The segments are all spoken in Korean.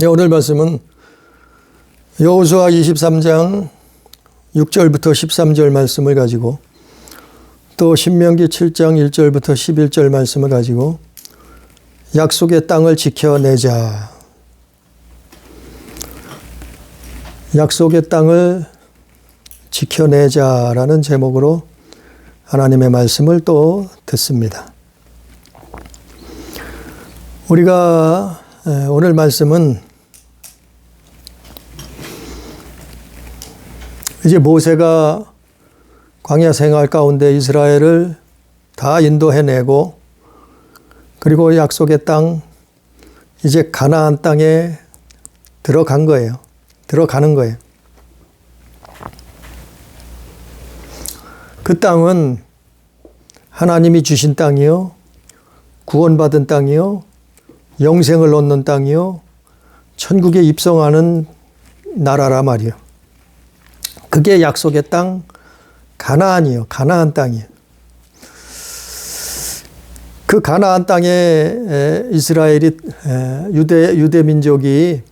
네, 오늘 말씀은 여호수아 23장 6절부터 13절 말씀을 가지고 또 신명기 7장 1절부터 11절 말씀을 가지고 약속의 땅을 지켜내자. 약속의 땅을 지켜내자라는 제목으로 하나님의 말씀을 또 듣습니다. 우리가 오늘 말씀은 이제 모세가 광야 생활 가운데 이스라엘을 다 인도해내고 그리고 약속의 땅, 이제 가나안 땅에 들어간 거예요. 들어가는 거예요. 그 땅은 하나님이 주신 땅이요, 구원받은 땅이요, 영생을 얻는 땅이요, 천국에 입성하는 나라라 말이요. 그게 약속의 땅 가나안이요. 가나안 땅이에요. 그 가나안 땅에 이스라엘이 유대 민족이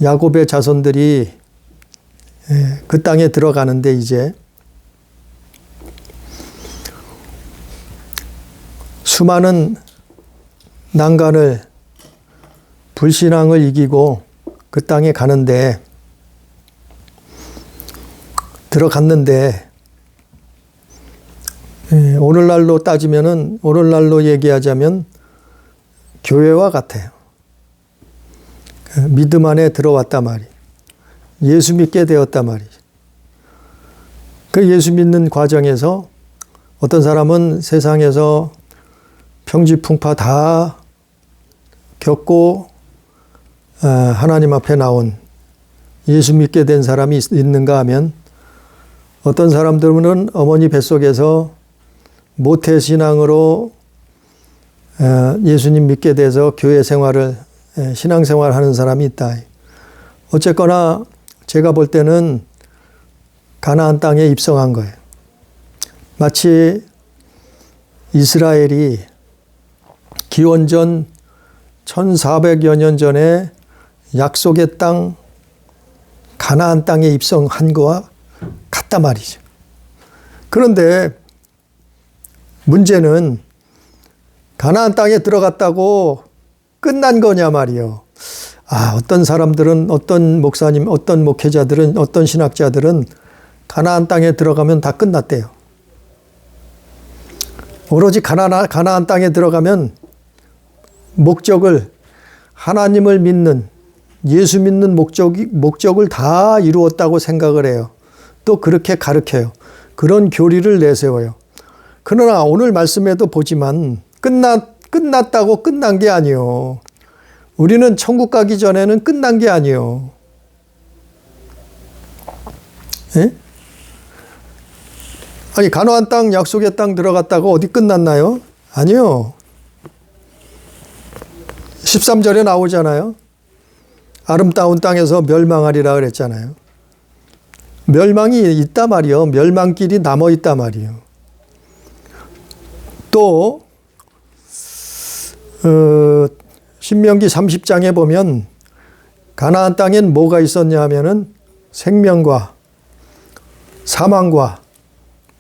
야곱의 자손들이 그 땅에 들어가는데 이제 수많은 난간을 불신앙을 이기고 그 땅에 가는데 들어갔는데 오늘날로 따지면은 오늘날로 얘기하자면 교회와 같아요. 믿음 안에 들어왔단 말이에요. 예수 믿게 되었단 말이죠. 그 예수 믿는 과정에서 어떤 사람은 세상에서 평지풍파 다 겪고 하나님 앞에 나온 예수 믿게 된 사람이 있는가 하면 어떤 사람들은 어머니 뱃속에서 모태신앙으로 예수님 믿게 돼서 교회 생활을 신앙생활 하는 사람이 있다. 어쨌거나 제가 볼 때는 가나안 땅에 입성한 거예요. 마치 이스라엘이 기원전 1400여 년 전에 약속의 땅 가나안 땅에 입성한 거와 같단 말이죠. 그런데 문제는 가나안 땅에 들어갔다고 끝난 거냐 말이요. 어떤 사람들은, 어떤 목사님, 어떤 목회자들은, 어떤 신학자들은 가나안 땅에 들어가면 다 끝났대요. 오로지 가나안 땅에 들어가면 목적을, 하나님을 믿는, 예수 믿는 목적을 다 이루었다고 생각을 해요. 또 그렇게 가르쳐요. 그런 교리를 내세워요. 그러나 오늘 말씀에도 보지만 끝났다고 끝난 게 아니요. 우리는 천국 가기 전에는 끝난 게 아니요. 예? 아니 가나안 땅, 약속의 땅 들어갔다고 어디 끝났나요? 아니요. 13절에 나오잖아요. 아름다운 땅에서 멸망하리라 그랬잖아요. 멸망이 있단 말이요. 멸망길이 남아 있단 말이요. 또 신명기 30장에 보면 가나안 땅엔 뭐가 있었냐 하면은 생명과 사망과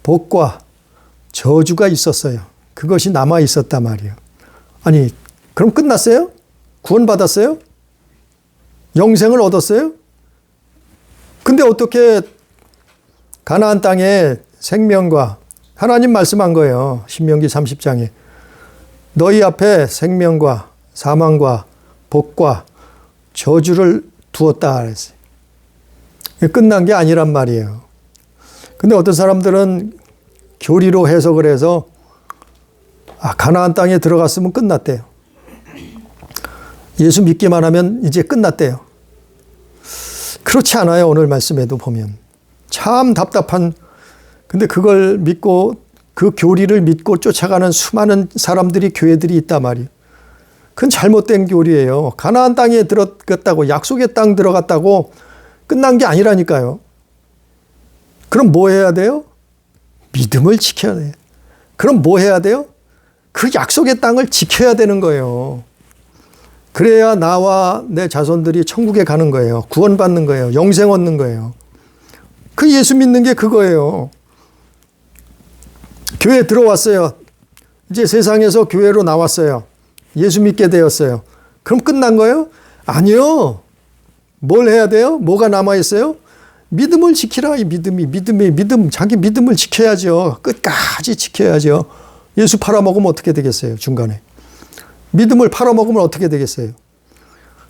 복과 저주가 있었어요. 그것이 남아 있었단 말이에요. 아니 그럼 끝났어요? 구원받았어요? 영생을 얻었어요? 근데 어떻게 가나안 땅에 생명과 하나님 말씀한 거예요. 신명기 30장에. 너희 앞에 생명과 사망과 복과 저주를 두었다 그랬어요. 끝난 게 아니란 말이에요. 근데 어떤 사람들은 교리로 해석을 해서 가나안 땅에 들어갔으면 끝났대요. 예수 믿기만 하면 이제 끝났대요. 그렇지 않아요. 오늘 말씀에도 보면. 참 답답한, 근데 그걸 믿고 그 교리를 믿고 쫓아가는 수많은 사람들이 교회들이 있단 말이에요. 그건 잘못된 교리예요. 가나안 땅에 들어갔다고, 약속의 땅 들어갔다고 끝난 게 아니라니까요. 그럼 뭐 해야 돼요? 믿음을 지켜야 돼요. 그럼 뭐 해야 돼요? 그 약속의 땅을 지켜야 되는 거예요. 그래야 나와 내 자손들이 천국에 가는 거예요. 구원받는 거예요. 영생 얻는 거예요. 그 예수 믿는 게 그거예요. 교회 들어왔어요. 이제 세상에서 교회로 나왔어요. 예수 믿게 되었어요. 그럼 끝난 거예요? 아니요. 뭘 해야 돼요? 뭐가 남아있어요? 믿음을 지키라. 이 믿음. 자기 믿음을 지켜야죠. 끝까지 지켜야죠. 예수 팔아먹으면 어떻게 되겠어요? 중간에. 믿음을 팔아먹으면 어떻게 되겠어요?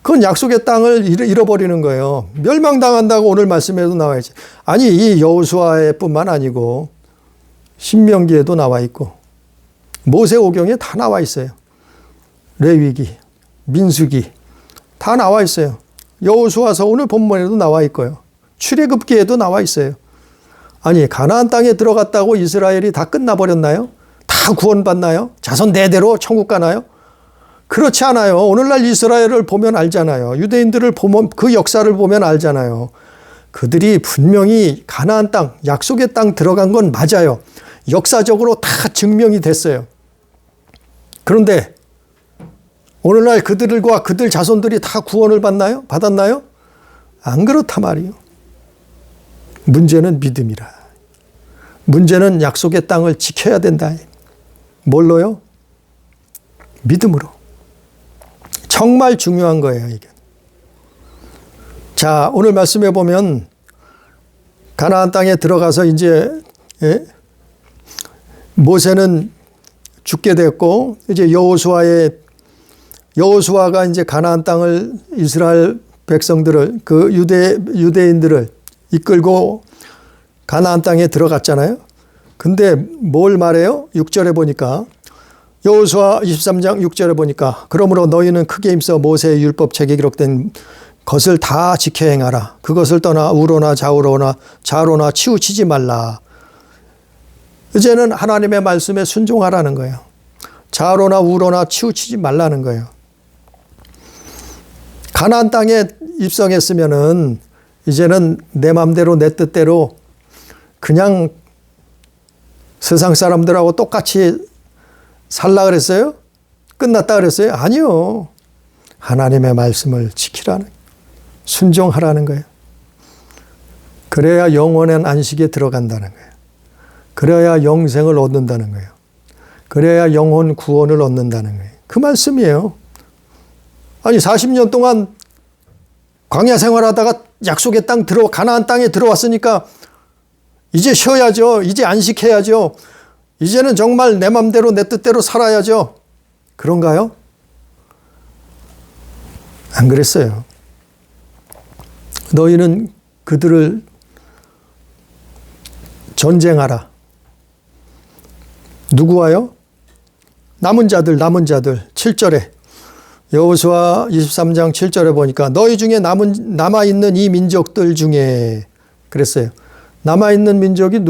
그건 약속의 땅을 잃어버리는 거예요. 멸망당한다고 오늘 말씀에도 나와있지. 아니, 이 여호수아에 뿐만 아니고 신명기에도 나와 있고 모세오경에 다 나와 있어요. 레위기, 민수기 다 나와 있어요. 여호수아서 오늘 본문에도 나와 있고요. 출애굽기에도 나와 있어요. 아니, 가나안 땅에 들어갔다고 이스라엘이 다 끝나버렸나요? 다 구원받나요? 자손 대대로 천국 가나요? 그렇지 않아요. 오늘날 이스라엘을 보면 알잖아요. 유대인들을 보면 그 역사를 보면 알잖아요. 그들이 분명히 가나안 땅, 약속의 땅 들어간 건 맞아요. 역사적으로 다 증명이 됐어요. 그런데 오늘날 그들과 그들 자손들이 다 구원을 받았나요? 안 그렇다 말이요. 문제는 믿음이라. 문제는 약속의 땅을 지켜야 된다. 뭘로요? 믿음으로. 정말 중요한 거예요, 이게. 자, 오늘 말씀해 보면 가나안 땅에 들어가서 이제 모세는 죽게 됐고 이제 여호수아가 이제 가나안 땅을 이스라엘 백성들을 그 유대인들을 이끌고 가나안 땅에 들어갔잖아요. 근데 뭘 말해요? 6절에 보니까 여호수아 23장 6절에 보니까 그러므로 너희는 크게 힘써 모세의 율법책에 기록된 것을 다 지켜 행하라. 그것을 떠나 우로나 좌로나 치우치지 말라. 이제는 하나님의 말씀에 순종하라는 거예요. 좌로나 우로나 치우치지 말라는 거예요. 가나안 땅에 입성했으면은 이제는 내 마음대로 내 뜻대로 그냥 세상 사람들하고 똑같이 살라 그랬어요? 끝났다 그랬어요? 아니요. 하나님의 말씀을 지키라는, 순종하라는 거예요. 그래야 영원한 안식에 들어간다는 거예요. 그래야 영생을 얻는다는 거예요. 그래야 영혼 구원을 얻는다는 거예요. 그 말씀이에요. 아니 40년 동안 광야 생활하다가 약속의 땅 가나안 땅에 들어왔으니까 이제 쉬어야죠. 이제 안식해야죠. 이제는 정말 내 맘대로 내 뜻대로 살아야죠. 그런가요? 안 그랬어요. 너희는 그들을 전쟁하라. 누구와요? 남은 자들 7절에 여호수아 23장 7절에 보니까 너희 중에 남아있는 이 민족들 중에 그랬어요. 남아있는 민족이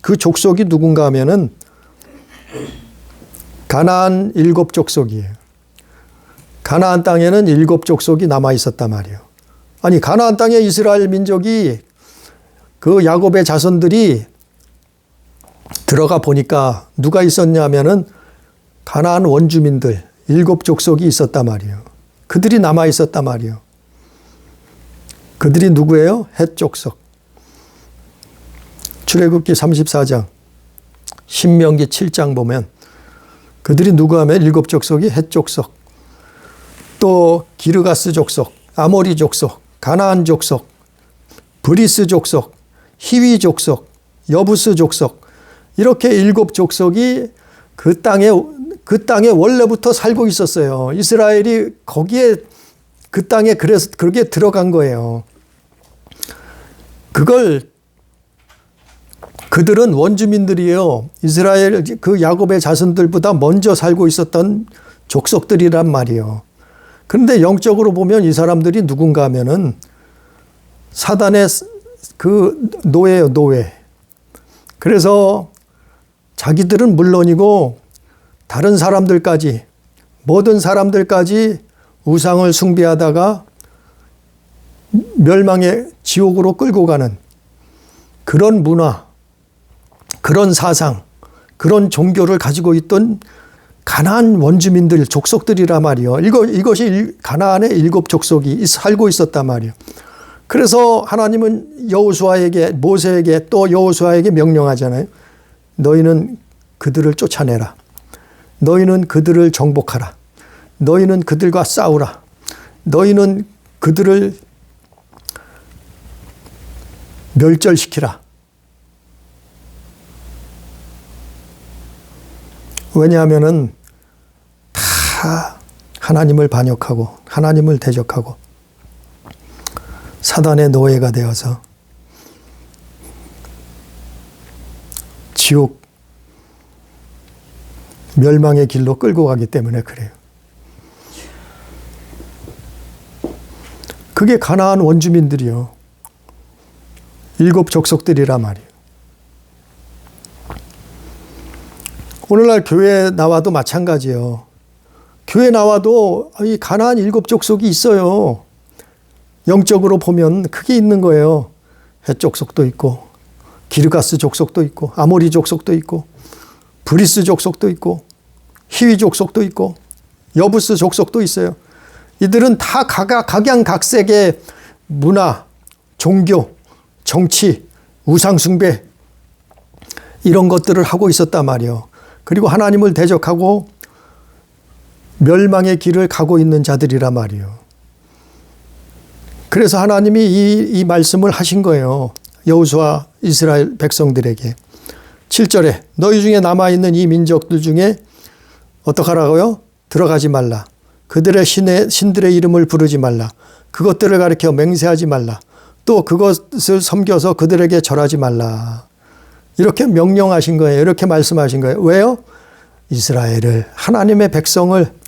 그 족속이 누군가 하면은 가나안 7족속이에요. 가나안 땅에는 7족속이 남아있었단 말이에요. 아니 가나안 땅에 이스라엘 민족이 그 야곱의 자손들이 들어가 보니까 누가 있었냐면은 가나안 원주민들 7족속이 있었단 말이에요. 그들이 남아있었단 말이에요. 그들이 누구예요? 헷 족속. 출애굽기 34장, 신명기 7장 보면 그들이 누구 하면 7족속이 헷 족속, 또 기르가스 족속, 아모리 족속, 가나안 족속, 브리스 족속, 히위 족속, 여부스 족속, 이렇게 7족속이 그 땅에 원래부터 살고 있었어요. 이스라엘이 거기에 그 땅에 그래서 그렇게 들어간 거예요. 그들은 원주민들이에요. 이스라엘 그 야곱의 자손들보다 먼저 살고 있었던 족속들이란 말이에요. 그런데 영적으로 보면 이 사람들이 누군가 하면은 사단의 그 노예예요, 노예. 그래서 자기들은 물론이고 다른 사람들까지, 모든 사람들까지 우상을 숭배하다가 멸망의 지옥으로 끌고 가는 그런 문화, 그런 사상, 그런 종교를 가지고 있던 가나안 원주민들, 족속들이라 말이요. 이것이 가나안의 7족속이 살고 있었단 말이요. 그래서 하나님은 여호수아에게, 모세에게 또 여호수아에게 명령하잖아요. 너희는 그들을 쫓아내라. 너희는 그들을 정복하라. 너희는 그들과 싸우라. 너희는 그들을 멸절시키라. 왜냐하면은 다 하나님을 반역하고 하나님을 대적하고 사단의 노예가 되어서 지옥 멸망의 길로 끌고 가기 때문에 그래요. 그게 가나안 원주민들이요. 7족속들이라 말이에요. 오늘날 교회 나와도 마찬가지예요. 교회 나와도 이 가나안 7족속이 있어요. 영적으로 보면 그게 있는 거예요. 헷 족속도 있고 기르가스 족속도 있고 아모리 족속도 있고 브리스 족속도 있고 히위 족속도 있고 여부스 족속도 있어요. 이들은 다 각양각색의 문화, 종교, 정치, 우상숭배 이런 것들을 하고 있었단 말이에요. 그리고 하나님을 대적하고 멸망의 길을 가고 있는 자들이란 말이에요. 그래서 하나님이 이 말씀을 하신 거예요. 여호수아 이스라엘 백성들에게. 7절에 너희 중에 남아있는 이 민족들 중에 어떡하라고요? 들어가지 말라. 그들의 신들의 이름을 부르지 말라. 그것들을 가리켜 맹세하지 말라. 또 그것을 섬겨서 그들에게 절하지 말라. 이렇게 명령하신 거예요. 이렇게 말씀하신 거예요. 왜요? 이스라엘을, 하나님의 백성을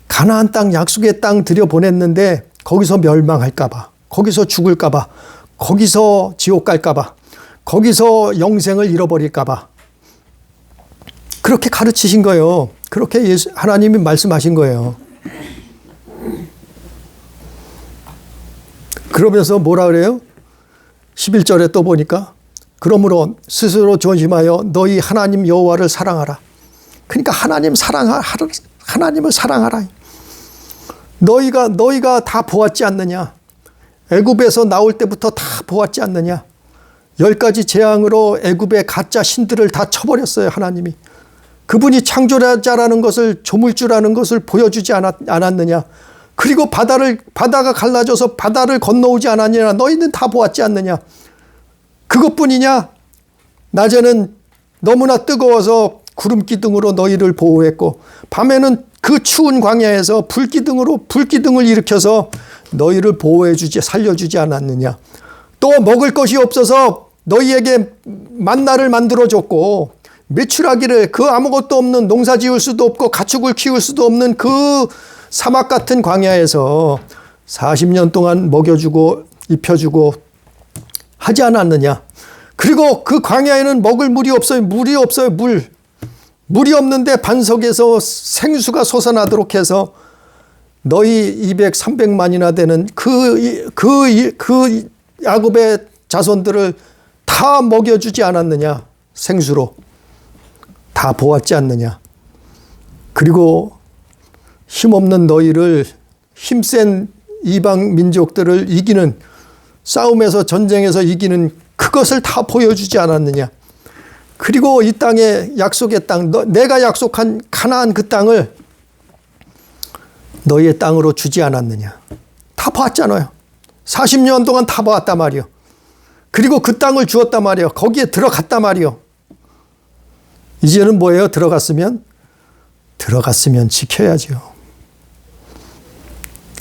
가나안 땅, 약속의 땅 들여보냈는데 거기서 멸망할까 봐, 거기서 죽을까 봐, 거기서 지옥 갈까 봐, 거기서 영생을 잃어버릴까 봐 그렇게 가르치신 거예요. 그렇게 하나님이 말씀하신 거예요. 그러면서 뭐라 그래요? 11절에 또 보니까 그러므로 스스로 조심하여 너희 하나님 여호와를 사랑하라. 그러니까 하나님을 사랑하라. 너희가 다 보았지 않느냐? 애굽에서 나올 때부터 다 보았지 않느냐? 10가지 재앙으로 애굽의 가짜 신들을 다 쳐버렸어요. 하나님이. 그분이 창조자라는 것을, 조물주라는 것을 보여주지 않았느냐? 그리고 바다가 갈라져서 바다를 건너오지 않았느냐? 너희는 다 보았지 않느냐? 그것뿐이냐? 낮에는 너무나 뜨거워서 구름 기둥으로 너희를 보호했고 밤에는 그 추운 광야에서 불기둥을 일으켜서 너희를 보호해주지, 살려주지 않았느냐? 또 먹을 것이 없어서 너희에게 만나를 만들어줬고 메추라기를, 그 아무것도 없는, 농사 지을 수도 없고 가축을 키울 수도 없는 그 사막 같은 광야에서 40년 동안 먹여주고 입혀주고 하지 않았느냐? 그리고 그 광야에는 먹을 물이 없어요. 물이 없어요. 물이 없는데 반석에서 생수가 솟아나도록 해서 너희 200, 300만이나 되는 그 야곱의 자손들을 다 먹여주지 않았느냐? 생수로. 다 보았지 않느냐? 그리고 힘없는 너희를, 힘센 이방 민족들을 이기는, 싸움에서 전쟁에서 이기는 그것을 다 보여주지 않았느냐? 그리고 이 땅에, 약속의 땅, 내가 약속한 가나안 그 땅을 너희의 땅으로 주지 않았느냐? 다 봤잖아요. 40년 동안 다 봤단 말이요. 그리고 그 땅을 주었단 말이요. 거기에 들어갔단 말이요. 이제는 뭐예요? 들어갔으면 지켜야죠.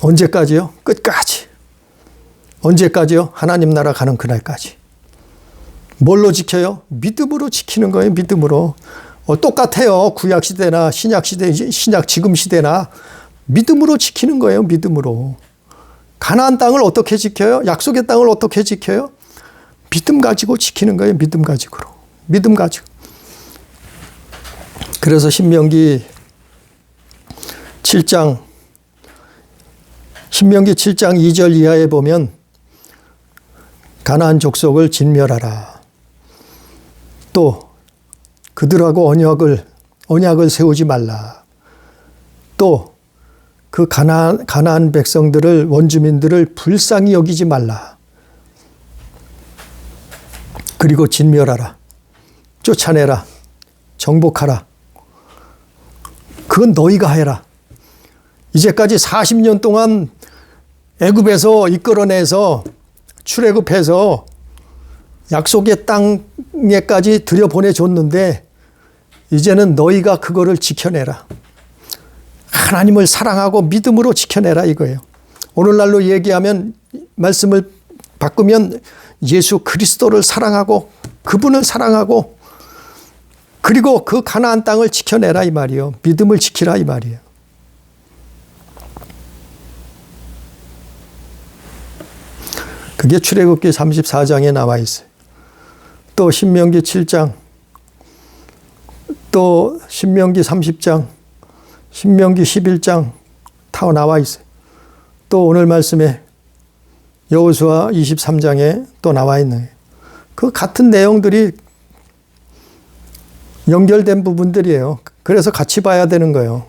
언제까지요? 끝까지. 언제까지요? 하나님 나라 가는 그날까지. 뭘로 지켜요? 믿음으로 지키는 거예요. 믿음으로. 똑같아요. 구약 시대나 신약 시대, 지금 시대나 믿음으로 지키는 거예요. 믿음으로. 가나안 땅을 어떻게 지켜요? 약속의 땅을 어떻게 지켜요? 믿음 가지고 지키는 거예요. 믿음 가지고. 그래서 신명기 7장 2절 이하에 보면 가나안 족속을 진멸하라. 또 그들하고 언약을 세우지 말라. 또 그 가나안 백성들을, 원주민들을 불쌍히 여기지 말라. 그리고 진멸하라. 쫓아내라. 정복하라. 그건 너희가 해라. 이제까지 40년 동안 애굽에서 이끌어내서 출애굽해서 약속의 땅에까지 들여보내줬는데 이제는 너희가 그거를 지켜내라. 하나님을 사랑하고 믿음으로 지켜내라 이거예요. 오늘날로 얘기하면, 말씀을 바꾸면 예수 그리스도를 사랑하고 그분을 사랑하고 그리고 그 가나안 땅을 지켜내라 이 말이요. 믿음을 지키라 이 말이에요. 그게 출애굽기 34장에 나와 있어요. 또 신명기 7장, 또 신명기 30장, 신명기 11장 다 나와 있어요. 또 오늘 말씀에 여호수아 23장에 또 나와 있는 거예요. 그 같은 내용들이 연결된 부분들이에요. 그래서 같이 봐야 되는 거예요.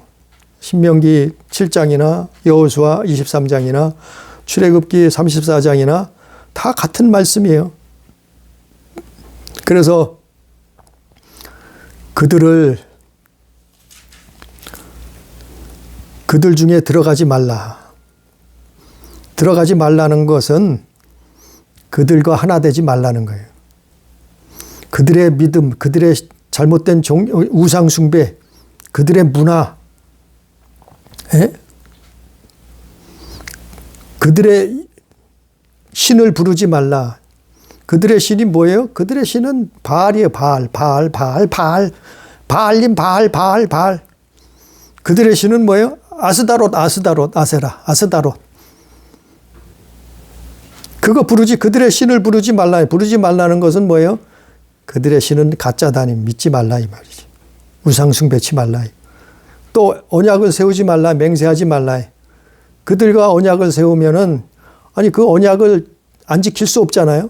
신명기 7장이나 여호수아 23장이나 출애굽기 34장이나 다 같은 말씀이에요. 그래서 그들 중에 들어가지 말라. 들어가지 말라는 것은 그들과 하나 되지 말라는 거예요. 그들의 믿음, 그들의 잘못된 우상 숭배, 그들의 문화, 그들의 신을 부르지 말라. 그들의 신이 뭐예요? 그들의 신은 바알이에요. 바알님, 바알. 그들의 신은 뭐예요? 아스다롯, 아세라. 그거 그들의 신을 부르지 말라. 부르지 말라는 것은 뭐예요? 그들의 신은 가짜다니 믿지 말라 이 말이지. 우상숭배치 말라. 또 언약을 세우지 말라, 맹세하지 말라. 그들과 언약을 세우면은 그 언약을 안 지킬 수 없잖아요.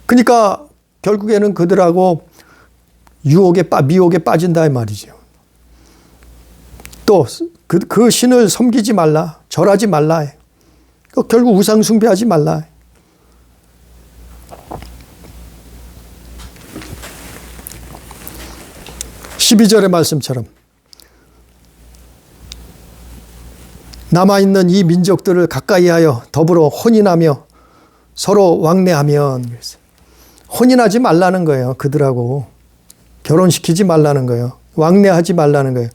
그러니까 결국에는 그들하고 미혹에 빠진다 이 말이죠. 또 그 신을 섬기지 말라, 절하지 말라. 결국 우상 숭배하지 말라. (12절의) 말씀처럼 남아있는 이 민족들을 가까이하여 더불어 혼인하며 서로 왕래하면, 혼인하지 말라는 거예요. 그들하고 결혼시키지 말라는 거예요. 왕래하지 말라는 거예요.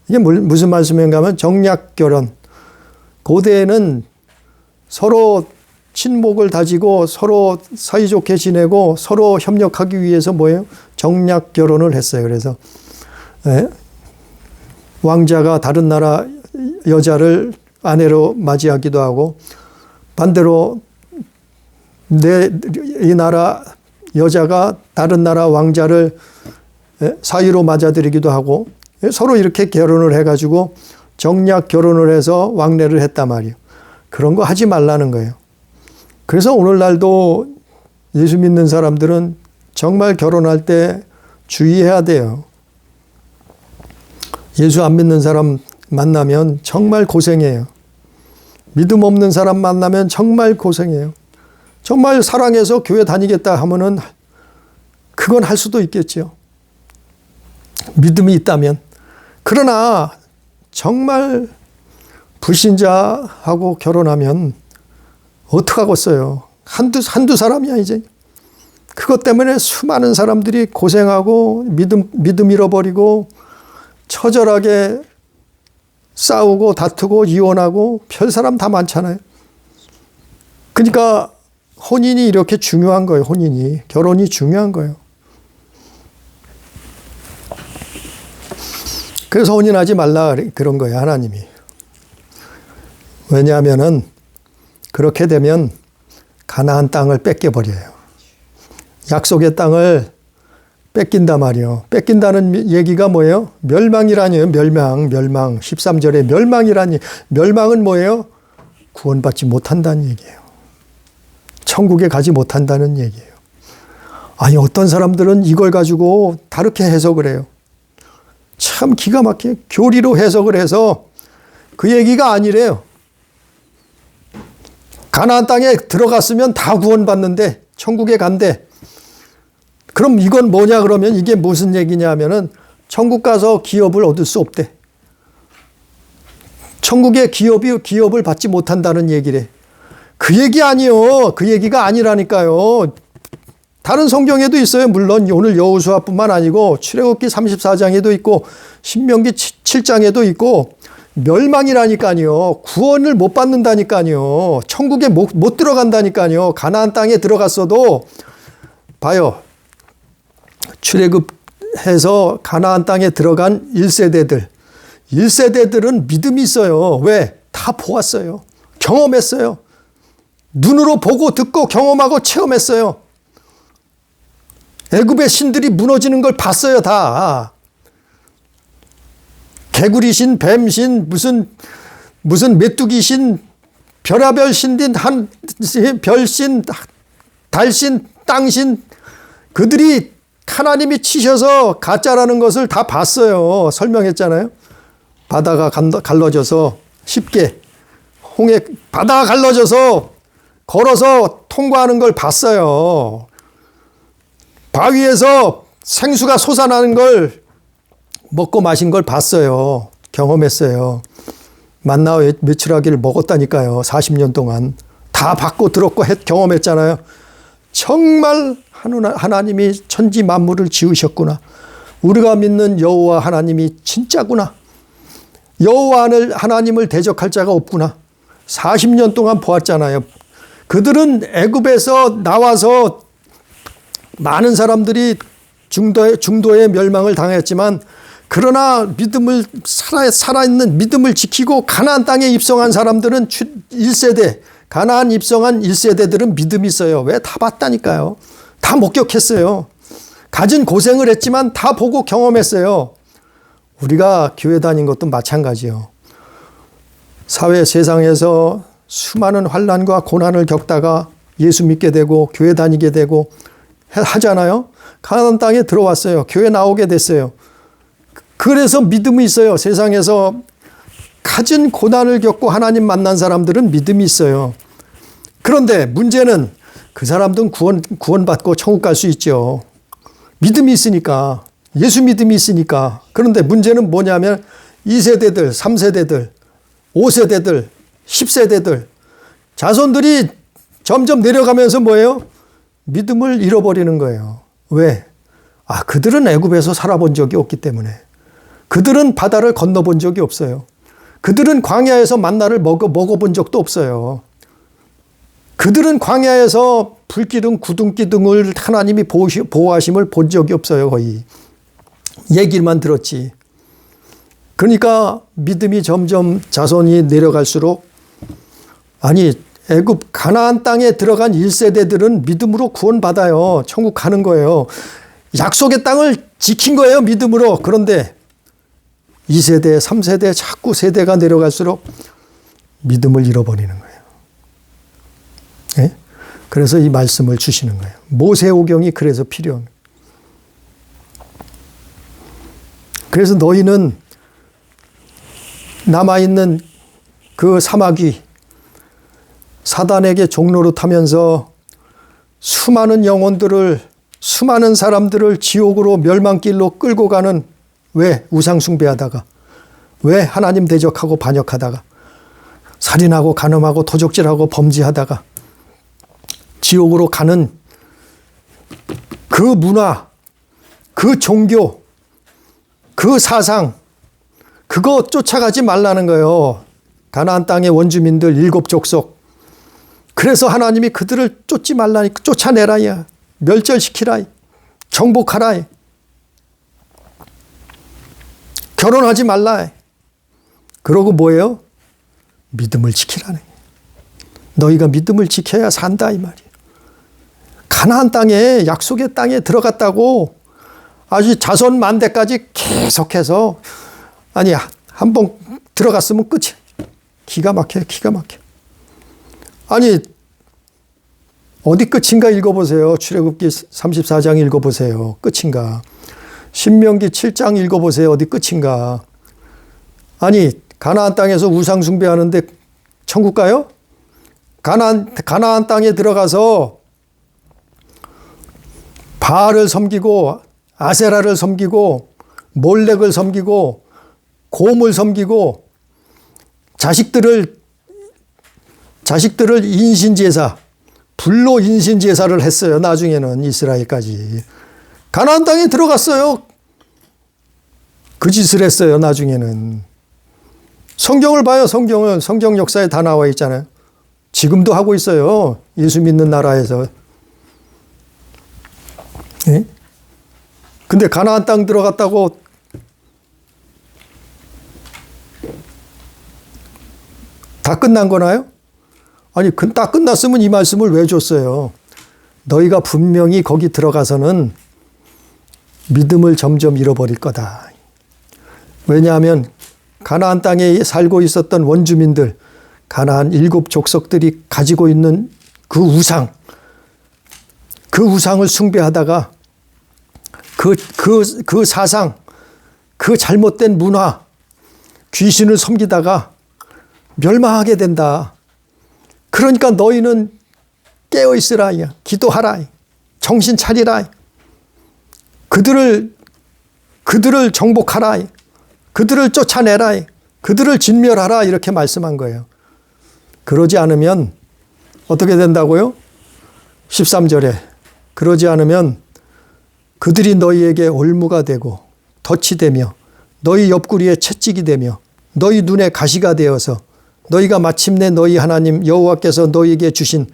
이게 무슨 말씀인가 하면 정략결혼. 고대에는 서로 친목을 다지고 서로 사이좋게 지내고 서로 협력하기 위해서 뭐예요? 정략결혼을 했어요. 그래서 왕자가 다른 나라 여자를 아내로 맞이하기도 하고, 반대로 이 나라 여자가 다른 나라 왕자를 사위로 맞아들이기도 하고, 서로 이렇게 결혼을 해가지고 정략 결혼을 해서 왕래를 했단 말이에요. 그런 거 하지 말라는 거예요. 그래서 오늘날도 예수 믿는 사람들은 정말 결혼할 때 주의해야 돼요. 예수 안 믿는 사람 만나면 정말 고생해요. 믿음 없는 사람 만나면 정말 고생해요. 정말 사랑해서 교회 다니겠다 하면은 그건 할 수도 있겠죠. 믿음이 있다면. 그러나 정말 불신자하고 결혼하면 어떡하겠어요. 한두 사람이야 이제. 그것 때문에 수많은 사람들이 고생하고 믿음 잃어버리고 처절하게 싸우고 다투고 이혼하고 별 사람 다 많잖아요. 그러니까 혼인이 이렇게 중요한 거예요. 결혼이 중요한 거예요. 그래서 혼인하지 말라 그런 거예요. 하나님이. 왜냐하면은 그렇게 되면 가나안 땅을 뺏겨버려요. 약속의 땅을 뺏긴단 말이에요. 뺏긴다는 얘기가 뭐예요? 멸망이라니요. 멸망. 13절에 멸망이라니. 멸망은 뭐예요? 구원받지 못한다는 얘기예요. 천국에 가지 못한다는 얘기예요. 아니 어떤 사람들은 이걸 가지고 다르게 해석을 해요. 참 기가 막히게 교리로 해석을 해서 그 얘기가 아니래요. 가나안 땅에 들어갔으면 다 구원받는데 천국에 간대. 그럼 이건 뭐냐 그러면 이게 무슨 얘기냐 하면은 천국 가서 기업을 얻을 수 없대. 천국의 기업을 받지 못한다는 얘기래. 그 얘기 아니요. 그 얘기가 아니라니까요. 다른 성경에도 있어요. 물론 오늘 여호수아뿐만 아니고 출애굽기 34장에도 있고 신명기 7장에도 있고 멸망이라니까요. 구원을 못 받는다니까요. 천국에 못 들어간다니까요. 가나안 땅에 들어갔어도 봐요. 출애굽해서 가나안 땅에 들어간 1세대들은 믿음이 있어요. 왜? 다 보았어요. 경험했어요. 눈으로 보고 듣고 경험하고 체험했어요. 애굽의 신들이 무너지는 걸 봤어요. 다. 개구리신, 뱀신, 무슨 메뚜기신, 별하별 신인, 별신, 달신, 땅신, 그들이 하나님이 치셔서 가짜라는 것을 다 봤어요. 설명했잖아요. 바다가 갈라져서 쉽게 바다가 갈라져서 걸어서 통과하는 걸 봤어요. 바위에서 생수가 솟아나는 걸 먹고 마신 걸 봤어요. 경험했어요. 만나 메추라기를 먹었다니까요. 40년 동안. 다 받고 들었고 경험했잖아요. 정말 하나님이 천지 만물을 지으셨구나. 우리가 믿는 여호와 하나님이 진짜구나. 여호와 하나님을 대적할 자가 없구나. 40년 동안 보았잖아요. 그들은 애굽에서 나와서 많은 사람들이 중도의 멸망을 당했지만 그러나 믿음을 살아있는 믿음을 지키고 가나안 땅에 입성한 사람들은 1세대 가나안 입성한 1세대들은 믿음이 있어요. 왜? 다 봤다니까요. 다 목격했어요. 가진 고생을 했지만 다 보고 경험했어요. 우리가 교회 다닌 것도 마찬가지요. 사회 세상에서 수많은 환난과 고난을 겪다가 예수 믿게 되고 교회 다니게 되고 하잖아요. 가나안 땅에 들어왔어요. 교회 나오게 됐어요. 그래서 믿음이 있어요. 세상에서 가진 고난을 겪고 하나님 만난 사람들은 믿음이 있어요. 그런데 문제는 그 사람들은 구원받고 천국 갈 수 있죠. 믿음이 있으니까. 예수 믿음이 있으니까. 그런데 문제는 뭐냐면 2세대들, 3세대들, 5세대들, 10세대들 자손들이 점점 내려가면서 뭐예요? 믿음을 잃어버리는 거예요. 왜? 그들은 애굽에서 살아본 적이 없기 때문에. 그들은 바다를 건너본 적이 없어요. 그들은 광야에서 만나를 먹어본 적도 없어요. 그들은 광야에서 불기둥, 구둥기둥을 하나님이 보호하심을 본 적이 없어요. 거의. 얘기만 들었지. 그러니까 믿음이 점점 자손이 내려갈수록 애굽 가나안 땅에 들어간 1세대들은 믿음으로 구원받아요. 천국 가는 거예요. 약속의 땅을 지킨 거예요. 믿음으로. 그런데 2세대, 3세대, 자꾸 세대가 내려갈수록 믿음을 잃어버리는 거예요. 네? 그래서 이 말씀을 주시는 거예요. 모세오경이 그래서 필요한 거예요. 그래서 너희는 남아있는 그 사마귀 사단에게 종로로 타면서 수많은 영혼들을 수많은 사람들을 지옥으로 멸망길로 끌고 가는 왜 우상 숭배하다가 왜 하나님 대적하고 반역하다가 살인하고 간음하고 도적질하고 범죄하다가 지옥으로 가는 그 문화, 그 종교, 그 사상 그거 쫓아가지 말라는 거예요. 가나안 땅의 원주민들 7족속. 그래서 하나님이 그들을 쫓지 말라니 쫓아내라야. 멸절시키라. 정복하라. 결혼하지 말라. 그러고 뭐예요? 믿음을 지키라는 거예요. 너희가 믿음을 지켜야 산다 이 말이에요. 가나안 땅에 약속의 땅에 들어갔다고 아주 자손 만대까지 계속해서 한번 들어갔으면 끝이야. 기가 막혀요. 기가 막혀. 어디 끝인가 읽어보세요. 출애굽기 34장 읽어보세요. 끝인가. 신명기 7장 읽어보세요. 어디 끝인가. 아니 가나안 땅에서 우상 숭배하는데 천국 가요? 가나안 땅에 들어가서 바알을 섬기고 아세라를 섬기고 몰렉을 섬기고 곰을 섬기고 자식들을 인신제사, 불로 인신제사를 했어요. 나중에는 이스라엘까지. 가나안 땅에 들어갔어요. 그 짓을 했어요. 나중에는. 성경을 봐요. 성경 역사에 다 나와 있잖아요. 지금도 하고 있어요. 예수 믿는 나라에서. 예? 근데 가나안 땅 들어갔다고 다 끝난 거나요? 아니, 다 끝났으면 이 말씀을 왜 줬어요? 너희가 분명히 거기 들어가서는 믿음을 점점 잃어버릴 거다. 왜냐하면 가나안 땅에 살고 있었던 원주민들, 가나안 7족속들이 가지고 있는 그 우상을 숭배하다가 그 사상, 그 잘못된 문화, 귀신을 섬기다가 멸망하게 된다. 그러니까 너희는 깨어 있으라, 기도하라, 정신 차리라, 그들을 정복하라, 그들을 쫓아내라, 그들을 진멸하라, 이렇게 말씀한 거예요. 그러지 않으면 어떻게 된다고요? 13절에 그러지 않으면 그들이 너희에게 올무가 되고 덫이 되며 너희 옆구리에 채찍이 되며 너희 눈에 가시가 되어서 너희가 마침내 너희 하나님 여호와께서 너희에게 주신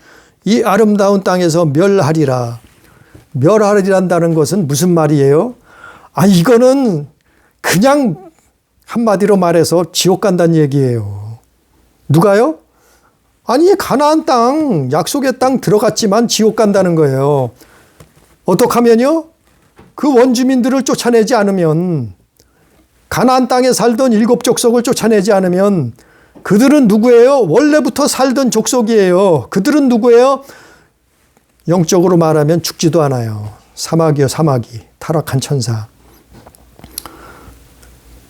이 아름다운 땅에서 멸하리라. 멸하리란다는 것은 무슨 말이에요? 이거는 그냥 한마디로 말해서 지옥 간다는 얘기예요. 누가요? 아니, 가나안 땅, 약속의 땅 들어갔지만 지옥 간다는 거예요. 어떻게 하면요? 그 원주민들을 쫓아내지 않으면, 가나안 땅에 살던 7족속을 쫓아내지 않으면 그들은 누구예요? 원래부터 살던 족속이에요. 그들은 누구예요? 영적으로 말하면 죽지도 않아요. 사마귀요, 사마귀. 타락한 천사.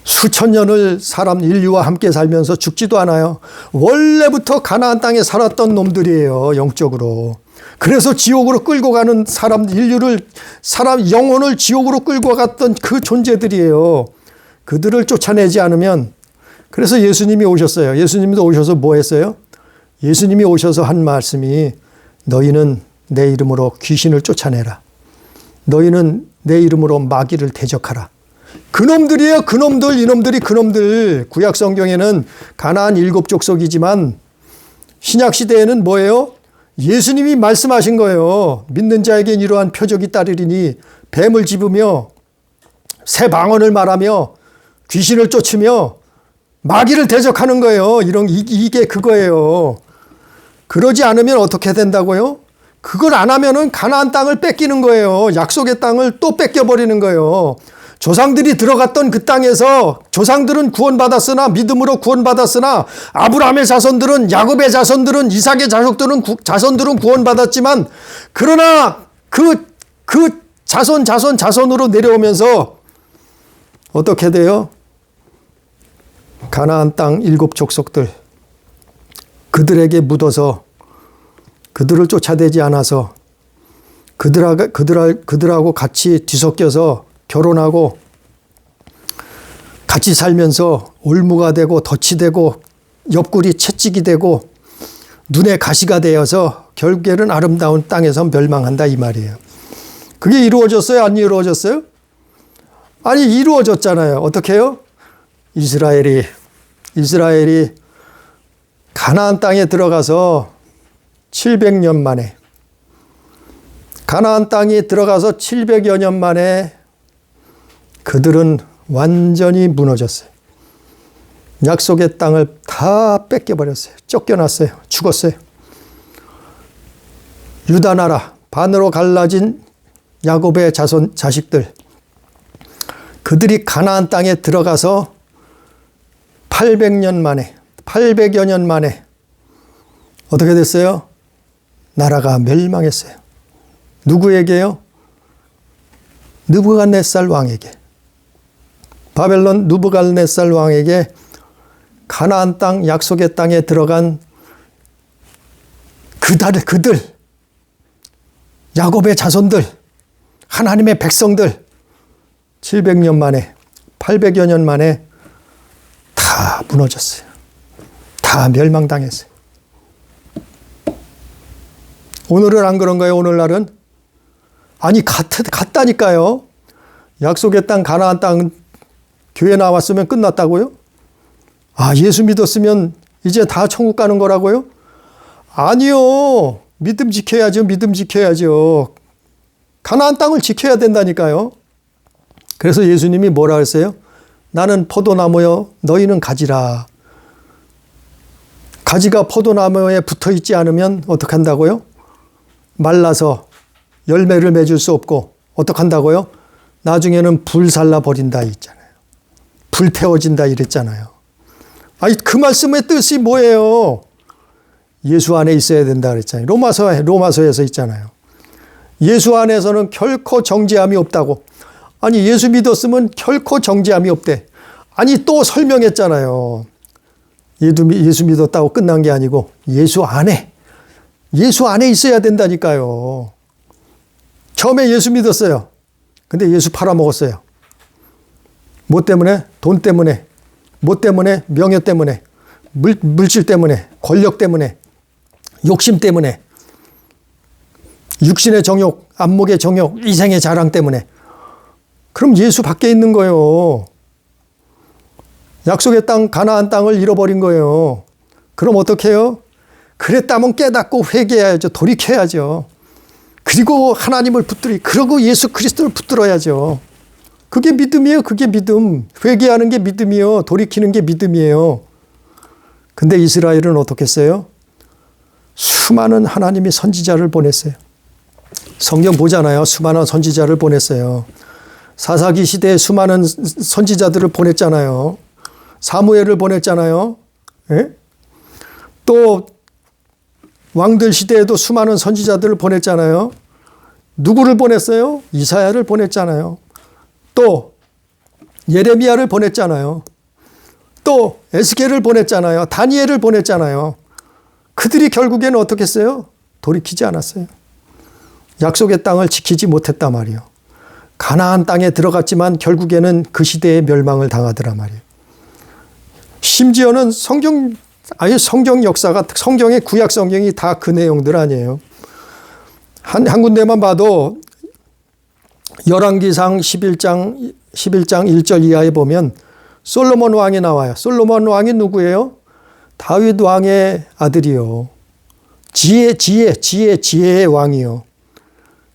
수천 년을 인류와 함께 살면서 죽지도 않아요. 원래부터 가나안 땅에 살았던 놈들이에요. 영적으로. 그래서 지옥으로 끌고 가는 영혼을 지옥으로 끌고 갔던 그 존재들이에요. 그들을 쫓아내지 않으면, 그래서 예수님이 오셨어요. 예수님도 오셔서 뭐 했어요? 예수님이 오셔서 한 말씀이 너희는 내 이름으로 귀신을 쫓아내라. 너희는 내 이름으로 마귀를 대적하라. 그놈들이에요. 그놈들, 이놈들이 그놈들. 구약 성경에는 가나안 7족속이지만 신약 시대에는 뭐예요? 예수님이 말씀하신 거예요. 믿는 자에겐 이러한 표적이 따르리니 뱀을 집으며 새 방언을 말하며 귀신을 쫓으며 마귀를 대적하는 거예요. 이게 그거예요. 그러지 않으면 어떻게 된다고요? 그걸 안 하면은 가나안 땅을 뺏기는 거예요. 약속의 땅을 또 뺏겨버리는 거예요. 조상들이 들어갔던 그 땅에서 조상들은 구원받았으나, 믿음으로 구원받았으나, 아브라함의 자손들은, 야곱의 자손들은, 이삭의 자손들은 구원받았지만, 그러나 그 자손으로 내려오면서 어떻게 돼요? 가나안 땅 7족속들, 그들에게 묻어서 그들을 쫓아내지 않아서 그들하고 같이 뒤섞여서 결혼하고 같이 살면서 올무가 되고 덫이 되고 옆구리 채찍이 되고 눈에 가시가 되어서 결국에는 아름다운 땅에서 멸망한다, 이 말이에요. 그게 이루어졌어요? 안 이루어졌어요? 아니, 이루어졌잖아요. 어떻게 해요? 이스라엘이 가나안 땅에 들어가서 700년 만에, 가나안 땅에 들어가서 700여 년 만에 그들은 완전히 무너졌어요. 약속의 땅을 다 뺏겨버렸어요. 쫓겨났어요. 죽었어요. 유다 나라, 반으로 갈라진 야곱의 자식들, 그들이 가나안 땅에 들어가서 800여 년 만에 어떻게 됐어요? 나라가 멸망했어요. 누구에게요? 느부갓네살 왕에게. 바벨론 느부갓네살 왕에게 가나안 땅 약속의 땅에 들어간 그들 야곱의 자손들 하나님의 백성들 700년 만에 800여 년 만에 다 무너졌어요. 다 멸망당했어요. 오늘은 안 그런가요? 오늘날은? 아니 같다니까요. 약속의 땅 가나안 땅 교회 나왔으면 끝났다고요? 아, 예수 믿었으면 이제 다 천국 가는 거라고요? 아니요. 믿음 지켜야죠. 믿음 지켜야죠. 가나안 땅을 지켜야 된다니까요. 그래서 예수님이 뭐라 했어요? 나는 포도나무여 너희는 가지라. 가지가 포도나무에 붙어 있지 않으면 어떻게 한다고요? 말라서 열매를 맺을 수 없고 어떻게 한다고요? 나중에는 불살라 버린다 있잖아요. 불태워진다 이랬잖아요. 아니 그 말씀의 뜻이 뭐예요? 예수 안에 있어야 된다 그랬잖아요. 로마서에서 있잖아요. 예수 안에서는 결코 정죄함이 없다고. 아니 예수 믿었으면 결코 정죄함이 없대. 아니 또 설명했잖아요. 예수 믿었다고 끝난 게 아니고 예수 안에 있어야 된다니까요. 처음에 예수 믿었어요. 근데 예수 팔아먹었어요. 뭐 때문에? 돈 때문에. 뭐 때문에? 명예 때문에. 물질 때문에. 권력 때문에. 욕심 때문에. 육신의 정욕, 안목의 정욕, 이생의 자랑 때문에. 그럼 예수 밖에 있는 거예요. 약속의 땅 가나안 땅을 잃어버린 거예요. 그럼 어떻게 해요? 그랬다면 깨닫고 회개해야죠. 돌이켜야죠. 그리고 하나님을 그러고 예수 그리스도를 붙들어야죠. 그게 믿음이에요. 그게 믿음. 회개하는 게 믿음이에요. 돌이키는 게 믿음이에요. 근데 이스라엘은 어떻게 했어요? 수많은 하나님이 선지자를 보냈어요. 성경 보잖아요. 수많은 선지자를 보냈어요. 사사기 시대에 수많은 선지자들을 보냈잖아요. 사무엘을 보냈잖아요. 예? 또 왕들 시대에도 수많은 선지자들을 보냈잖아요. 누구를 보냈어요? 이사야를 보냈잖아요. 또 예레미야를 보냈잖아요. 또 에스겔을 보냈잖아요. 다니엘을 보냈잖아요. 그들이 결국에는 어떻게 했어요? 돌이키지 않았어요. 약속의 땅을 지키지 못했단 말이에요. 가나안 땅에 들어갔지만 결국에는 그 시대에 멸망을 당하더란 말이에요. 심지어는 성경 역사가 성경의 구약 성경이 다 그 내용들 아니에요. 한 군데만 봐도 열왕기상 11장 1절 이하에 보면 솔로몬 왕이 나와요. 솔로몬 왕이 누구예요? 다윗 왕의 아들이요. 지혜의 왕이요.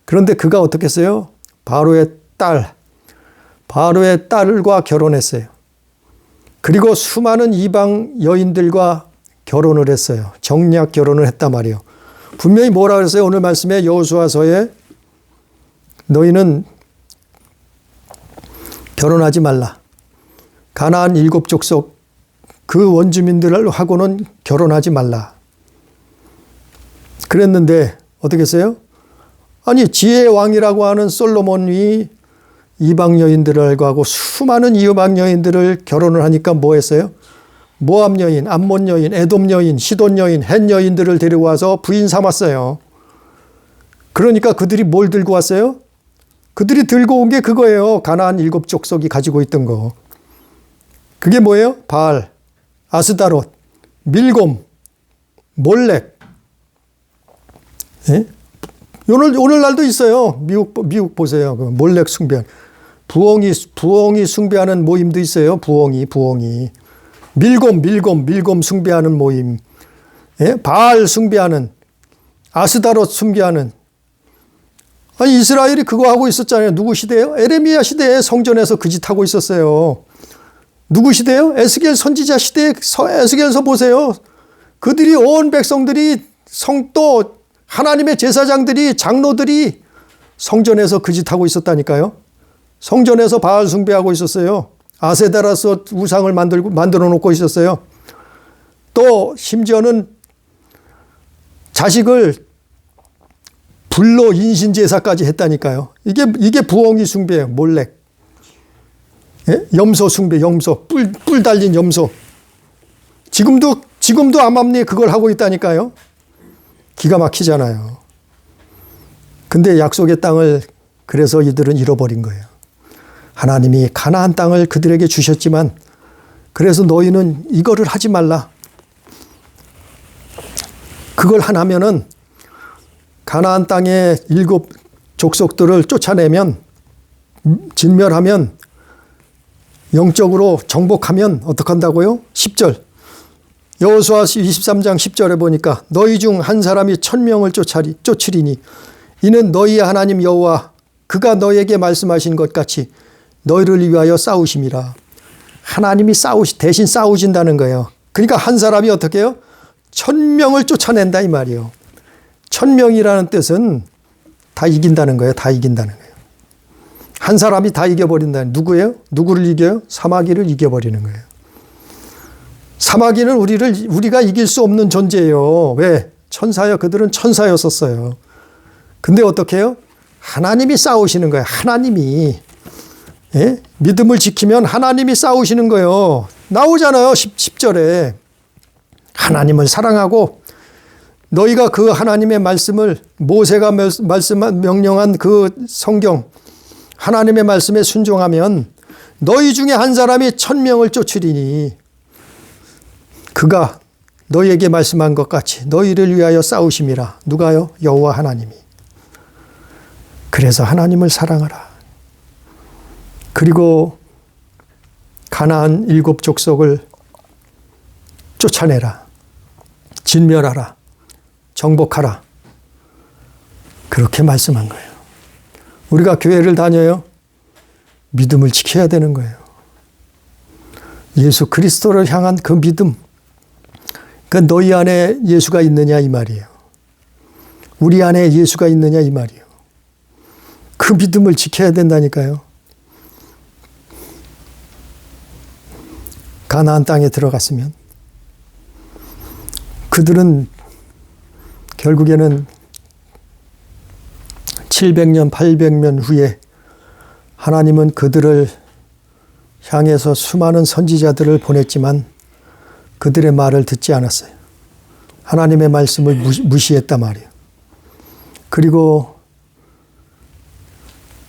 그런데 그가 어떻게 했어요? 바로의 딸과 결혼했어요. 그리고 수많은 이방 여인들과 결혼을 했어요. 정략 결혼을 했단 말이에요. 분명히 뭐라 그랬어요? 오늘 말씀에 여호수아서에 너희는 결혼하지 말라. 가나안 7족속 그 원주민들하고는 결혼하지 말라. 그랬는데 어떻게 했어요? 아니 지혜의 왕이라고 하는 솔로몬이 이방 여인들과 하고 수많은 이방 여인들을 결혼을 하니까 뭐 했어요? 모압 여인, 암몬 여인, 에돔 여인, 시돈 여인, 헷 여인들을 데리고 와서 부인 삼았어요. 그러니까 그들이 뭘 들고 왔어요? 그들이 들고 온 게 그거예요. 가나안 7족속이 가지고 있던 거. 그게 뭐예요? 바알, 아스다롯, 밀곰, 몰렉. 예? 오늘날도 있어요. 미국 보세요. 그 몰렉 숭배. 부엉이 숭배하는 모임도 있어요. 부엉이. 밀곰 숭배하는 모임. 예? 바알 숭배하는, 아스다롯 숭배하는. 아니, 이스라엘이 그거 하고 있었잖아요. 누구 시대예요? 에레미야 시대에 성전에서 그 짓 하고 있었어요. 누구 시대예요? 에스겔 선지자 시대에 에스겔서 보세요. 그들이 온 백성들이 또 하나님의 제사장들이 장로들이 성전에서 그 짓 하고 있었다니까요. 성전에서 바알 숭배하고 있었어요. 아세다라서 우상을 만들어 놓고 있었어요. 또 심지어는 자식을 불로 인신 제사까지 했다니까요. 이게 부엉이 숭배예요. 몰렉. 예? 염소 숭배, 염소. 뿔 달린 염소. 지금도 암암리에 그걸 하고 있다니까요. 기가 막히잖아요. 근데 약속의 땅을 그래서 이들은 잃어버린 거예요. 하나님이 가나안 땅을 그들에게 주셨지만 그래서 너희는 이거를 하지 말라. 그걸 하나면은 가나안 땅의 7 족속들을 쫓아내면 진멸하면 영적으로 정복하면 어떻게 한다고요? 10절 여호수아 23장 10절에 보니까 너희 중 한 사람이 1000명을 쫓으리니 이는 너희의 하나님 여호와 그가 너희에게 말씀하신 것 같이 너희를 위하여 싸우심이라. 하나님이 대신 싸우신다는 거예요. 그러니까 한 사람이 어떻게 해요? 1000명을 쫓아낸다 이 말이에요. 1000명이라는 뜻은 다 이긴다는 거예요. 다 이긴다는 거예요. 한 사람이 다 이겨버린다는. 누구예요? 누구를 이겨요? 사마귀를 이겨버리는 거예요. 사마귀는 우리가 이길 수 없는 존재예요. 왜? 천사요. 그들은 천사였었어요. 근데 어떻게 해요? 하나님이 싸우시는 거예요. 하나님이. 예? 믿음을 지키면 하나님이 싸우시는 거예요. 나오잖아요. 10절에. 하나님을 사랑하고 너희가 그 하나님의 말씀을 모세가 명령한 그 성경 하나님의 말씀에 순종하면 너희 중에 한 사람이 1000명을 쫓으리니 그가 너희에게 말씀한 것 같이 너희를 위하여 싸우심이라. 누가요? 여호와 하나님이. 그래서 하나님을 사랑하라. 그리고 가나안 7 족속을 쫓아내라. 진멸하라. 정복하라. 그렇게 말씀한 거예요. 우리가 교회를 다녀요. 믿음을 지켜야 되는 거예요. 예수 그리스도를 향한 그 믿음. 그 너희 안에 예수가 있느냐 이 말이에요. 우리 안에 예수가 있느냐 이 말이에요. 그 믿음을 지켜야 된다니까요. 가나안 땅에 들어갔으면 그들은 결국에는 700년, 800년 후에 하나님은 그들을 향해서 수많은 선지자들을 보냈지만 그들의 말을 듣지 않았어요. 하나님의 말씀을 무시했단 말이에요. 그리고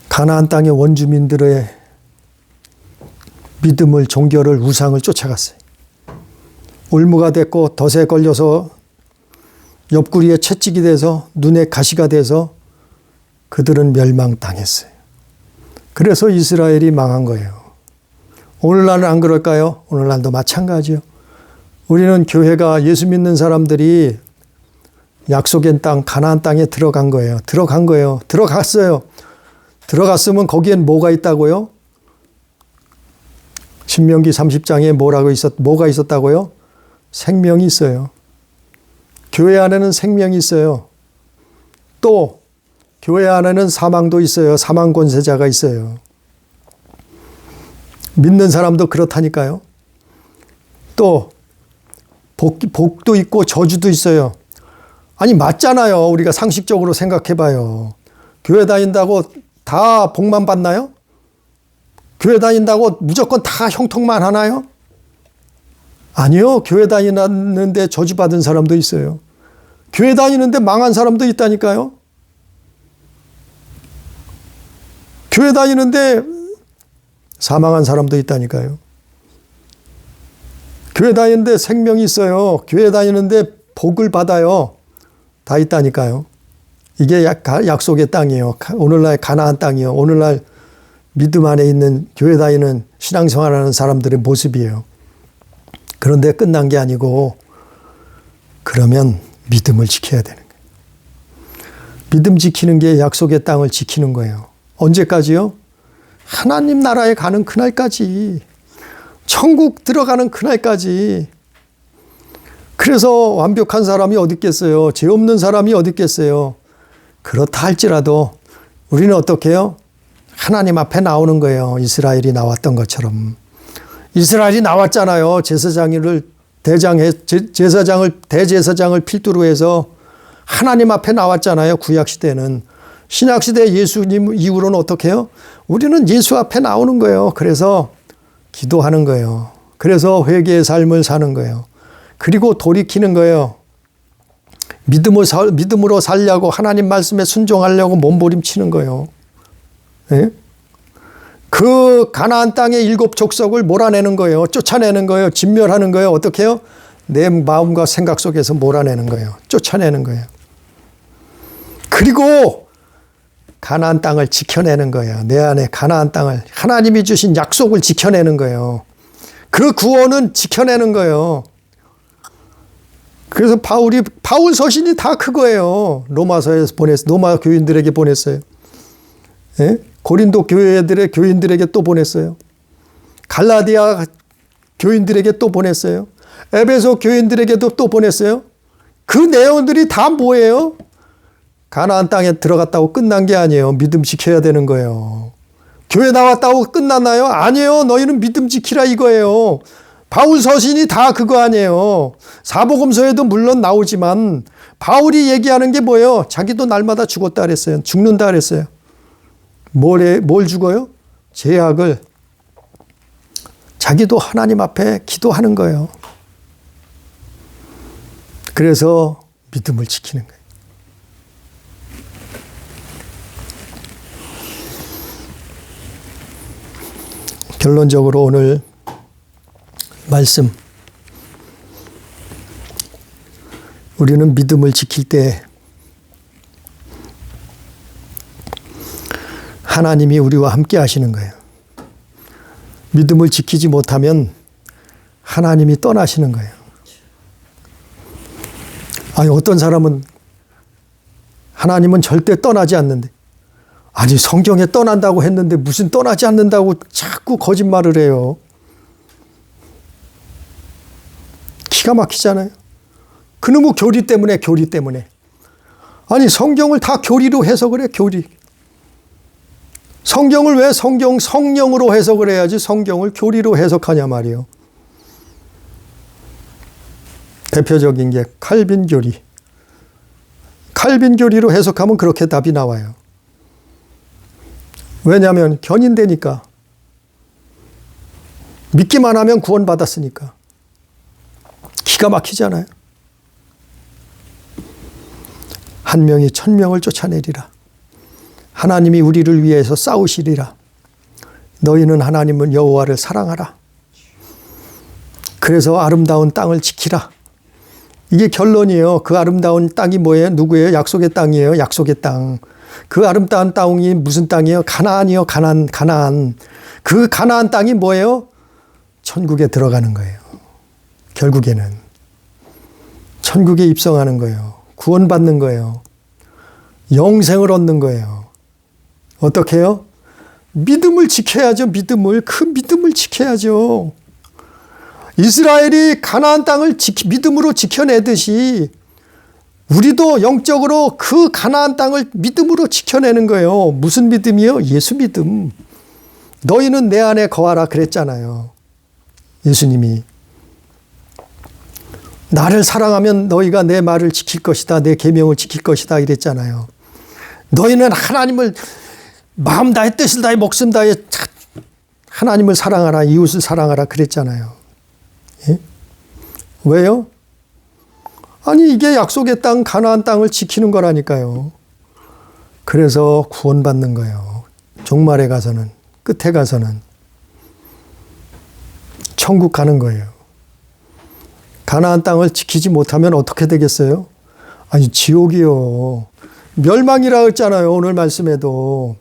가나안 땅의 원주민들의 믿음을, 종교를, 우상을 쫓아갔어요. 올무가 됐고 덫에 걸려서 옆구리에 채찍이 돼서 눈에 가시가 돼서 그들은 멸망당했어요. 그래서 이스라엘이 망한 거예요. 오늘날은 안 그럴까요? 오늘날도 마찬가지요. 우리는 교회가 예수 믿는 사람들이 약속의 땅, 가나안 땅에 들어간 거예요. 들어갔어요. 들어갔으면 거기엔 뭐가 있다고요? 신명기 30장에 뭐가 있었다고요? 생명이 있어요. 교회 안에는 생명이 있어요. 또 교회 안에는 사망도 있어요. 사망 권세자가 있어요. 믿는 사람도 그렇다니까요. 또 복도 있고 저주도 있어요. 아니 맞잖아요. 우리가 상식적으로 생각해봐요. 교회 다닌다고 다 복만 받나요? 교회 다닌다고 무조건 다 형통만 하나요? 아니요. 교회 다니는데 저주받은 사람도 있어요. 교회 다니는데 망한 사람도 있다니까요. 교회 다니는데 사망한 사람도 있다니까요. 교회 다니는데 생명이 있어요. 교회 다니는데 복을 받아요. 다 있다니까요. 이게 약속의 땅이에요. 오늘날 가나안 땅이에요. 오늘날 믿음 안에 있는 교회 다니는 신앙생활하는 사람들의 모습이에요. 그런데 끝난 게 아니고 그러면 믿음을 지켜야 되는 거예요. 믿음 지키는 게 약속의 땅을 지키는 거예요. 언제까지요? 하나님 나라에 가는 그날까지. 천국 들어가는 그날까지. 그래서 완벽한 사람이 어디 있겠어요? 죄 없는 사람이 어디 있겠어요? 그렇다 할지라도 우리는 어떻게 해요? 하나님 앞에 나오는 거예요. 이스라엘이 나왔던 것처럼. 이스라엘이 나왔잖아요. 대제사장을 필두로 해서 하나님 앞에 나왔잖아요. 구약시대는. 신약시대 예수님 이후로는 어떻게 해요? 우리는 예수 앞에 나오는 거예요. 그래서 기도하는 거예요. 그래서 회개의 삶을 사는 거예요. 그리고 돌이키는 거예요. 믿음으로 살려고 하나님 말씀에 순종하려고 몸부림치는 거예요. 예? 그 가나안 땅의 7 족속을 몰아내는 거예요. 쫓아내는 거예요. 진멸하는 거예요. 어떻게 해요? 내 마음과 생각 속에서 몰아내는 거예요. 쫓아내는 거예요. 그리고 가나안 땅을 지켜내는 거예요. 내 안에 가나안 땅을, 하나님이 주신 약속을 지켜내는 거예요. 그 구원은 지켜내는 거예요. 그래서 바울 서신이 다 그거예요. 로마서에서 로마 교인들에게 보냈어요. 예? 고린도 교인들에게 또 보냈어요. 갈라디아 교인들에게 또 보냈어요. 에베소 교인들에게도 또 보냈어요. 그 내용들이 다 뭐예요? 가나안 땅에 들어갔다고 끝난 게 아니에요. 믿음 지켜야 되는 거예요. 교회 나왔다고 끝났나요? 아니에요. 너희는 믿음 지키라 이거예요. 바울 서신이 다 그거 아니에요. 사복음서에도 물론 나오지만 바울이 얘기하는 게 뭐예요? 자기도 날마다 죽었다 그랬어요. 죽는다 그랬어요. 뭘 죽어요? 죄악을. 자기도 하나님 앞에 기도하는 거예요. 그래서 믿음을 지키는 거예요. 결론적으로 오늘 말씀, 우리는 믿음을 지킬 때 하나님이 우리와 함께 하시는 거예요. 믿음을 지키지 못하면 하나님이 떠나시는 거예요. 아니, 어떤 사람은 하나님은 절대 떠나지 않는데, 아니, 성경에 떠난다고 했는데 무슨 떠나지 않는다고 자꾸 거짓말을 해요. 기가 막히잖아요. 그놈의 교리 때문에. 아니, 성경을 다 교리로 해석을 해, 교리. 성경을 왜 성령으로 해석을 해야지 성경을 교리로 해석하냐 말이에요. 대표적인 게 칼빈 교리. 칼빈 교리로 해석하면 그렇게 답이 나와요. 왜냐하면 견인되니까. 믿기만 하면 구원받았으니까. 기가 막히잖아요. 한 명이 1000명을 쫓아내리라. 하나님이 우리를 위해서 싸우시리라. 너희는 하나님은 여호와를 사랑하라. 그래서 아름다운 땅을 지키라. 이게 결론이에요. 그 아름다운 땅이 뭐예요? 누구예요? 약속의 땅이에요. 약속의 땅. 그 아름다운 땅이 무슨 땅이에요? 가나안이요. 가나안. 그 가나안 땅이 뭐예요? 천국에 들어가는 거예요. 결국에는 천국에 입성하는 거예요. 구원받는 거예요. 영생을 얻는 거예요. 어떻게 해요? 믿음을 지켜야죠. 그 믿음을 지켜야죠. 이스라엘이 가나안 땅을 믿음으로 지켜내듯이 우리도 영적으로 그 가나안 땅을 믿음으로 지켜내는 거예요. 무슨 믿음이요? 예수 믿음. 너희는 내 안에 거하라 그랬잖아요. 예수님이. 나를 사랑하면 너희가 내 말을 지킬 것이다. 내 계명을 지킬 것이다 이랬잖아요. 너희는 하나님을 마음 다해 뜻을 다해 목숨 다해 하나님을 사랑하라 이웃을 사랑하라 그랬잖아요. 예? 왜요? 아니 이게 약속의 땅 가나안 땅을 지키는 거라니까요. 그래서 구원받는 거예요. 종말에 가서는 끝에 가서는 천국 가는 거예요. 가나안 땅을 지키지 못하면 어떻게 되겠어요? 아니 지옥이요. 멸망이라 했잖아요. 오늘 말씀에도.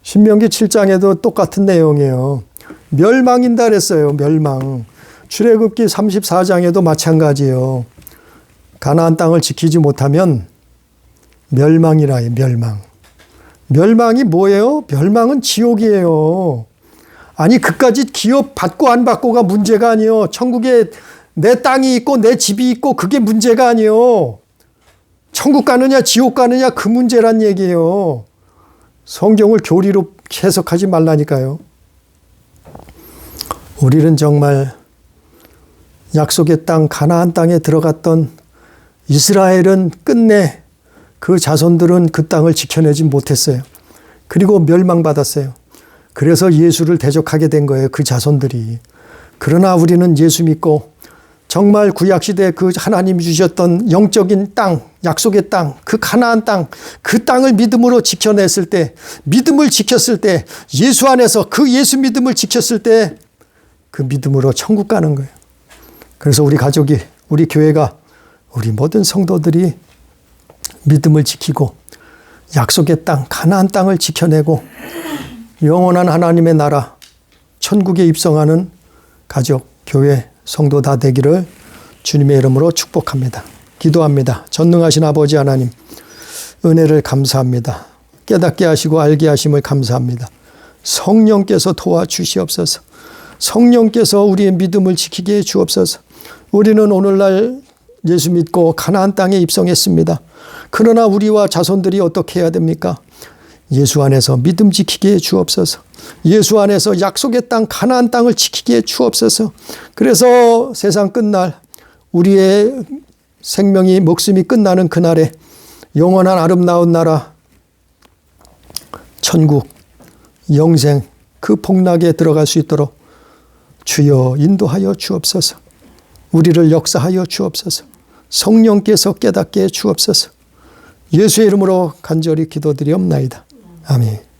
신명기 7장에도 똑같은 내용이에요. 멸망인다 그랬어요. 멸망. 출애굽기 34장에도 마찬가지예요. 가나안 땅을 지키지 못하면 멸망이라 해요. 멸망. 멸망이 뭐예요? 멸망은 지옥이에요. 아니 그까짓 기업 받고 안 받고가 문제가 아니에요. 천국에 내 땅이 있고 내 집이 있고 그게 문제가 아니에요. 천국 가느냐 지옥 가느냐 그 문제란 얘기예요. 성경을 교리로 해석하지 말라니까요. 우리는 정말 약속의 땅 가나안 땅에 들어갔던 이스라엘은 끝내 그 자손들은 그 땅을 지켜내지 못했어요. 그리고 멸망받았어요. 그래서 예수를 대적하게 된 거예요. 그 자손들이. 그러나 우리는 예수 믿고 정말 구약시대 그 하나님이 주셨던 영적인 땅, 약속의 땅, 그 가나안 땅, 그 땅을 믿음으로 지켜냈을 때, 믿음을 지켰을 때, 예수 안에서 그 예수 믿음을 지켰을 때 그 믿음으로 천국 가는 거예요. 그래서 우리 가족이, 우리 교회가, 우리 모든 성도들이 믿음을 지키고 약속의 땅, 가나안 땅을 지켜내고 영원한 하나님의 나라, 천국에 입성하는 가족, 교회, 성도 다 되기를 주님의 이름으로 축복합니다. 기도합니다. 전능하신 아버지 하나님, 은혜를 감사합니다. 깨닫게 하시고 알게 하심을 감사합니다. 성령께서 도와주시옵소서. 성령께서 우리의 믿음을 지키게 해 주옵소서. 우리는 오늘날 예수 믿고 가나안 땅에 입성했습니다. 그러나 우리와 자손들이 어떻게 해야 됩니까? 예수 안에서 믿음 지키게 해 주옵소서. 예수 안에서 약속의 땅 가나안 땅을 지키게 해 주옵소서. 그래서 세상 끝날 우리의 생명이 목숨이 끝나는 그날에 영원한 아름다운 나라 천국 영생 그 복락에 들어갈 수 있도록 주여 인도하여 주옵소서. 우리를 역사하여 주옵소서. 성령께서 깨닫게 해 주옵소서. 예수의 이름으로 간절히 기도드리옵나이다. 아멘.